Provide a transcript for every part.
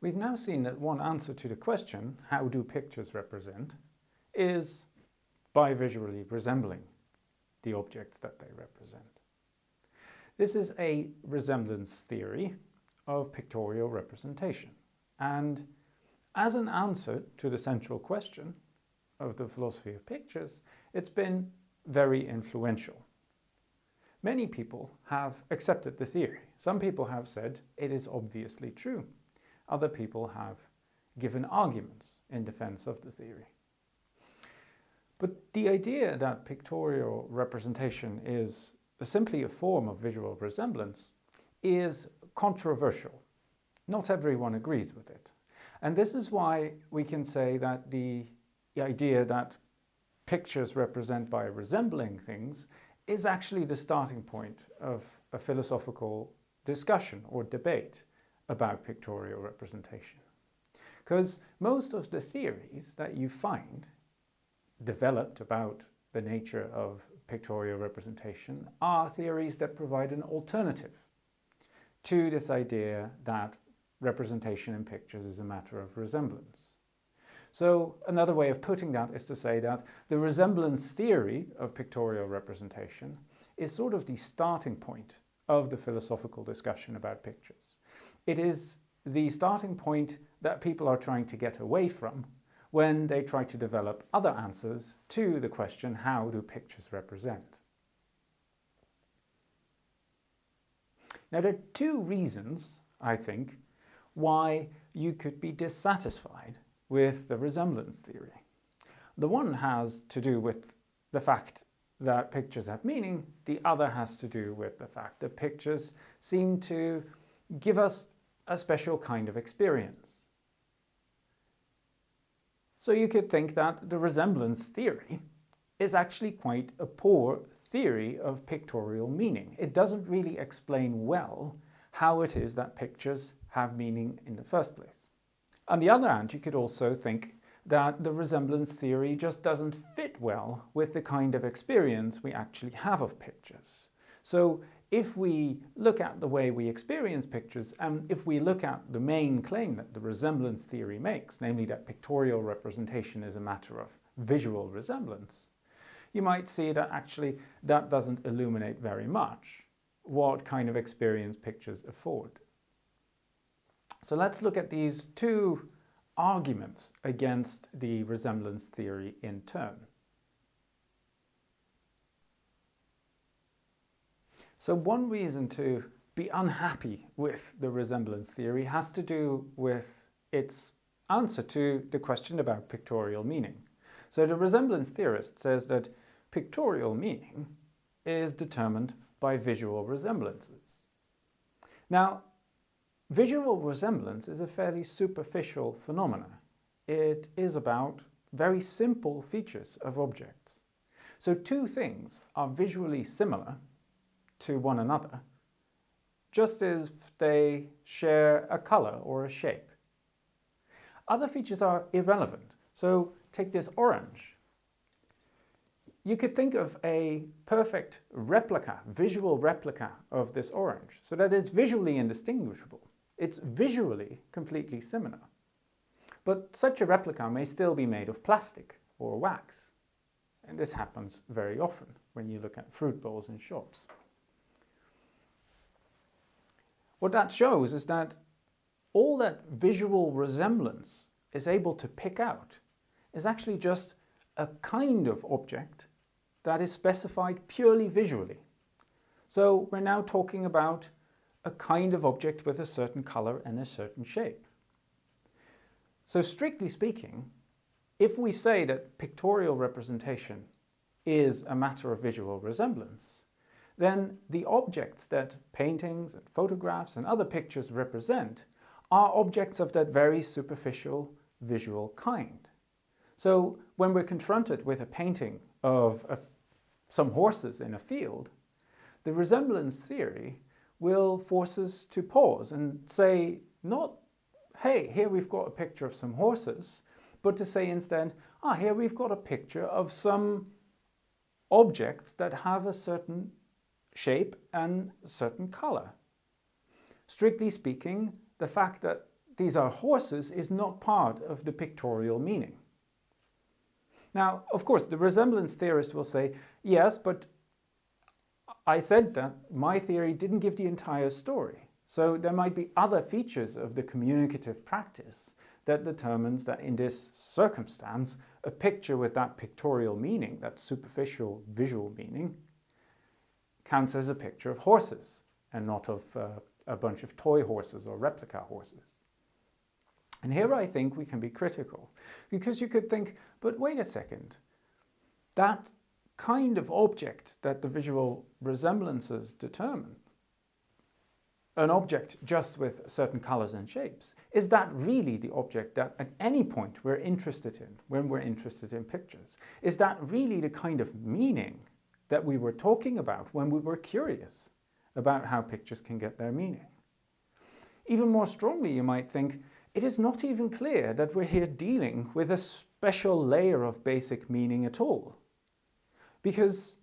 We've now seen that one answer to the question, how do pictures represent, is by visually resembling the objects that they represent. This is a resemblance theory of pictorial representation, and as an answer to the central question of the philosophy of pictures, it's been very influential. Many people have accepted the theory. Some people have said it is obviously true. Other people have given arguments in defense of the theory. But the idea that pictorial representation is simply a form of visual resemblance is controversial. Not everyone agrees with it. And this is why we can say that the idea that pictures represent by resembling things is actually the starting point of a philosophical discussion or debate about pictorial representation. Because most of the theories that you find developed about the nature of pictorial representation are theories that provide an alternative to this idea that representation in pictures is a matter of resemblance. So another way of putting that is to say that the resemblance theory of pictorial representation is sort of the starting point of the philosophical discussion about pictures. It is the starting point that people are trying to get away from when they try to develop other answers to the question, how do pictures represent? Now, there are two reasons, I think, why you could be dissatisfied with the resemblance theory. The one has to do with the fact that pictures have meaning. The other has to do with the fact that pictures seem to give us a special kind of experience. So you could think that the resemblance theory is actually quite a poor theory of pictorial meaning. It doesn't really explain well how it is that pictures have meaning in the first place. On the other hand, you could also think that the resemblance theory just doesn't fit well with the kind of experience we actually have of pictures. So if we look at the way we experience pictures, and if we look at the main claim that the resemblance theory makes, namely that pictorial representation is a matter of visual resemblance, you might see that actually that doesn't illuminate very much what kind of experience pictures afford. So let's look at these two arguments against the resemblance theory in turn. So one reason to be unhappy with the resemblance theory has to do with its answer to the question about pictorial meaning. So the resemblance theorist says that pictorial meaning is determined by visual resemblances. Now, visual resemblance is a fairly superficial phenomenon. It is about very simple features of objects. So two things are visually similar to one another, just as they share a color or a shape. Other features are irrelevant. So take this orange. You could think of a perfect replica, visual replica of this orange, so that it's visually indistinguishable. It's visually completely similar. But such a replica may still be made of plastic or wax. And this happens very often when you look at fruit bowls in shops. What that shows is that all that visual resemblance is able to pick out is actually just a kind of object that is specified purely visually. So we're now talking about a kind of object with a certain color and a certain shape. So strictly speaking, if we say that pictorial representation is a matter of visual resemblance, then the objects that paintings and photographs and other pictures represent are objects of that very superficial visual kind. So when we're confronted with a painting of some horses in a field, the resemblance theory will force us to pause and say not, hey, here we've got a picture of some horses, but to say instead, here we've got a picture of some objects that have a certain shape and a certain color. Strictly speaking, the fact that these are horses is not part of the pictorial meaning. Now, of course, the resemblance theorist will say, yes, but I said that my theory didn't give the entire story. So there might be other features of the communicative practice that determines that in this circumstance, a picture with that pictorial meaning, that superficial visual meaning, counts as a picture of horses and not of a bunch of toy horses or replica horses. And here I think we can be critical, because you could think, but wait a second, that kind of object that the visual resemblances determine, an object just with certain colors and shapes, is that really the object that at any point we're interested in when we're interested in pictures? Is that really the kind of meaning that we were talking about when we were curious about how pictures can get their meaning? Even more strongly, you might think, it is not even clear that we're here dealing with a special layer of basic meaning at all. Because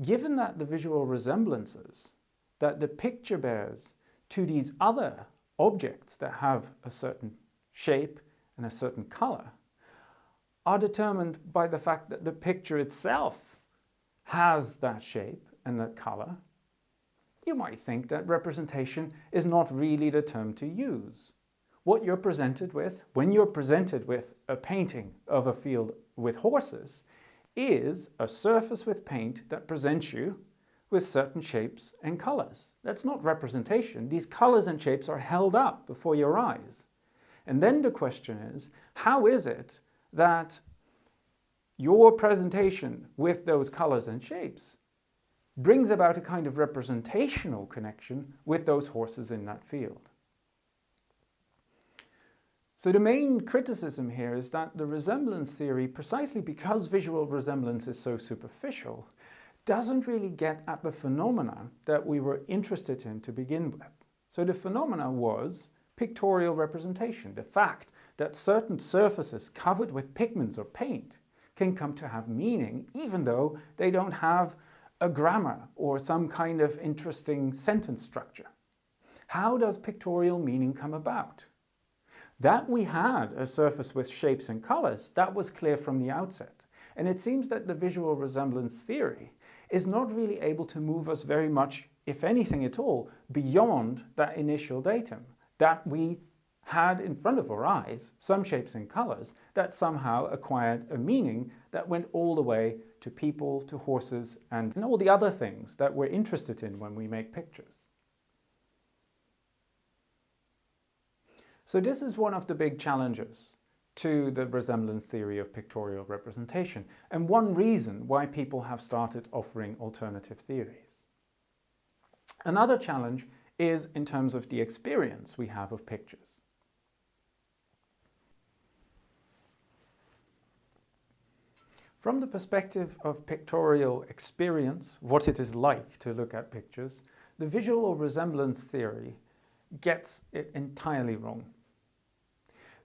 given that the visual resemblances that the picture bears to these other objects that have a certain shape and a certain color are determined by the fact that the picture itself has that shape and that color, you might think that representation is not really the term to use. What you're presented with, when you're presented with a painting of a field with horses, is a surface with paint that presents you with certain shapes and colors. That's not representation. These colors and shapes are held up before your eyes. And then the question is, how is it that your presentation with those colors and shapes brings about a kind of representational connection with those horses in that field? So the main criticism here is that the resemblance theory, precisely because visual resemblance is so superficial, doesn't really get at the phenomena that we were interested in to begin with. So the phenomena was pictorial representation, the fact that certain surfaces covered with pigments or paint can come to have meaning even though they don't have a grammar or some kind of interesting sentence structure. How does pictorial meaning come about? That we had a surface with shapes and colors, that was clear from the outset. And it seems that the visual resemblance theory is not really able to move us very much, if anything at all, beyond that initial datum, that we had in front of our eyes some shapes and colors that somehow acquired a meaning that went all the way to people, to horses, and all the other things that we're interested in when we make pictures. So this is one of the big challenges to the resemblance theory of pictorial representation, and one reason why people have started offering alternative theories. Another challenge is in terms of the experience we have of pictures. From the perspective of pictorial experience, what it is like to look at pictures, the visual resemblance theory gets it entirely wrong.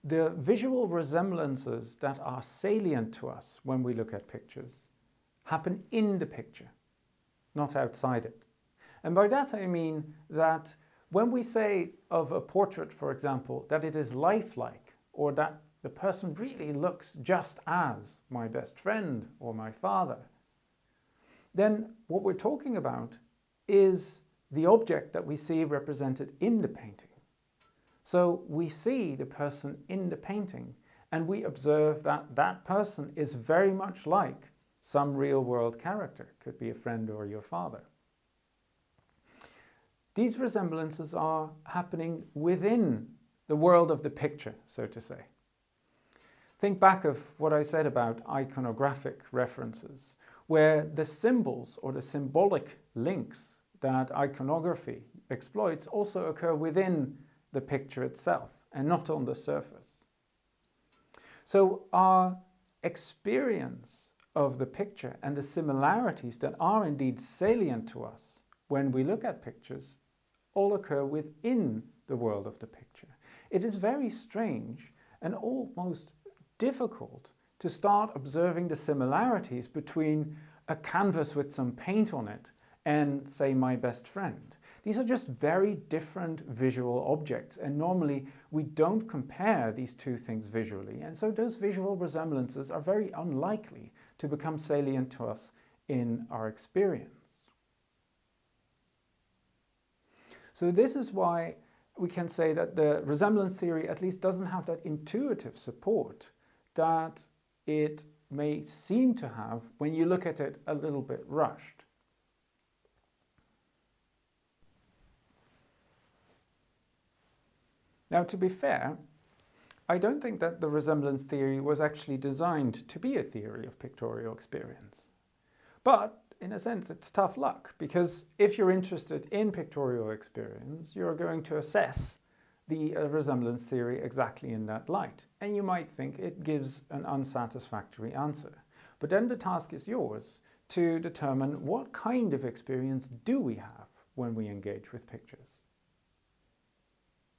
The visual resemblances that are salient to us when we look at pictures happen in the picture, not outside it. And by that I mean that when we say of a portrait, for example, that it is lifelike, or that the person really looks just as my best friend or my father, then what we're talking about is the object that we see represented in the painting. So we see the person in the painting and we observe that that person is very much like some real-world character, could be a friend or your father. These resemblances are happening within the world of the picture, so to say. Think back of what I said about iconographic references, where the symbols or the symbolic links that iconography exploits also occur within the picture itself and not on the surface. So our experience of the picture and the similarities that are indeed salient to us when we look at pictures all occur within the world of the picture. It is very strange and almost difficult to start observing the similarities between a canvas with some paint on it and, say, my best friend. These are just very different visual objects, and normally we don't compare these two things visually, and so those visual resemblances are very unlikely to become salient to us in our experience. So this is why we can say that the resemblance theory at least doesn't have that intuitive support that it may seem to have when you look at it a little bit rushed. Now, to be fair, I don't think that the resemblance theory was actually designed to be a theory of pictorial experience. But in a sense, it's tough luck, because if you're interested in pictorial experience, you're going to assess the resemblance theory exactly in that light. And you might think it gives an unsatisfactory answer. But then the task is yours to determine what kind of experience do we have when we engage with pictures.